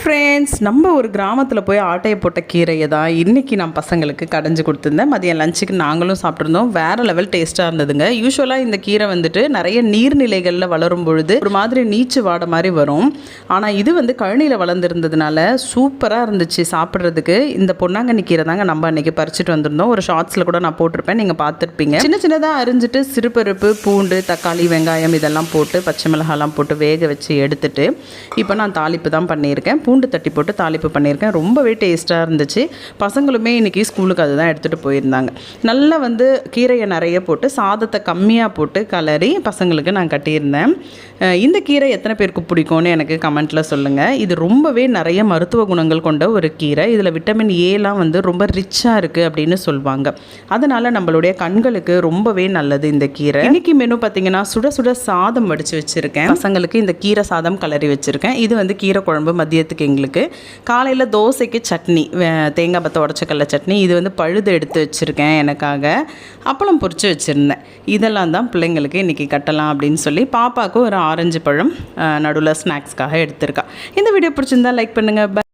Friends, நம்ம ஒரு கிராமத்தில் போய் ஆட்டையை போட்ட கீரையை தான் இன்றைக்கி நான் பசங்களுக்கு கடைஞ்சி கொடுத்துருந்தேன். மதியம் லஞ்சுக்கு நாங்களும் சாப்பிட்ருந்தோம். வேறு லெவல் டேஸ்ட்டாக இருந்ததுங்க. யூஸ்வலாக இந்த கீரை வந்துட்டு நிறைய நீர்நிலைகளில் வளரும் பொழுது ஒரு மாதிரி நீச்சு வாடை மாதிரி வரும். ஆனால் இது வந்து கழனியில் வளர்ந்துருந்ததுனால சூப்பராக இருந்துச்சு சாப்பிட்றதுக்கு. இந்த பொன்னாங்கண்ணி கீரை தாங்க நம்ம அன்றைக்கி பறிச்சுட்டு வந்திருந்தோம். ஒரு ஷார்ட்ஸில் கூட நான் போட்டிருப்பேன், நீங்கள் பார்த்துருப்பீங்க. சின்ன சின்னதாக அரிஞ்சிட்டு சிறுபருப்பு, பூண்டு, தக்காளி, வெங்காயம் இதெல்லாம் போட்டு பச்சை மிளகாலாம் போட்டு வேக வச்சு எடுத்துட்டு இப்போ நான் தாளிப்பு தான் பண்ணியிருக்கேன். பூண்டு தட்டி போட்டு தாளிப்பு பண்ணியிருக்கேன். ரொம்பவே டேஸ்ட்டாக இருந்துச்சு. பசங்களுமே இன்றைக்கி ஸ்கூலுக்கு அதுதான் எடுத்துகிட்டு போயிருந்தாங்க. நல்லா வந்து கீரையை நிறைய போட்டு சாதத்தை கம்மியாக போட்டு கலரி பசங்களுக்கு நான் கட்டியிருந்தேன். இந்த கீரை எத்தனை பேருக்கு பிடிக்கும்னு எனக்கு கமெண்ட்டில் சொல்லுங்கள். இது ரொம்பவே நிறைய மருத்துவ குணங்கள் கொண்ட ஒரு கீரை. இதில் விட்டமின் ஏலாம் வந்து ரொம்ப ரிச்சாக இருக்குது அப்படின்னு சொல்லுவாங்க. அதனால் நம்மளுடைய கண்களுக்கு ரொம்பவே நல்லது இந்த கீரை. இன்றைக்கி மெனு பார்த்திங்கன்னா சுட சுட சாதம் வடித்து வச்சுருக்கேன். பசங்களுக்கு இந்த கீரை சாதம் கலரி வச்சுருக்கேன். இது வந்து கீரை குழம்பு மதியத்துக்கு எங்களுக்கு. காலையில் தோசைக்கு சட்னி, தேங்காய் பற்ற உடச்சக்கல்ல சட்னி. இது வந்து பழுது எடுத்து வச்சுருக்கேன் எனக்காக. அப்பளம் பொரித்து வச்சுருந்தேன். இதெல்லாம் தான் பிள்ளைங்களுக்கு இன்றைக்கி கட்டலாம் அப்படின்னு சொல்லி பாப்பாவுக்கு ஒரு ஆரஞ்சு பழம் நடுவில் ஸ்நாக்ஸ்க்காக எடுத்திருக்கா. இந்த வீடியோ பிடிச்சிருந்தா லைக் பண்ணுங்கள்.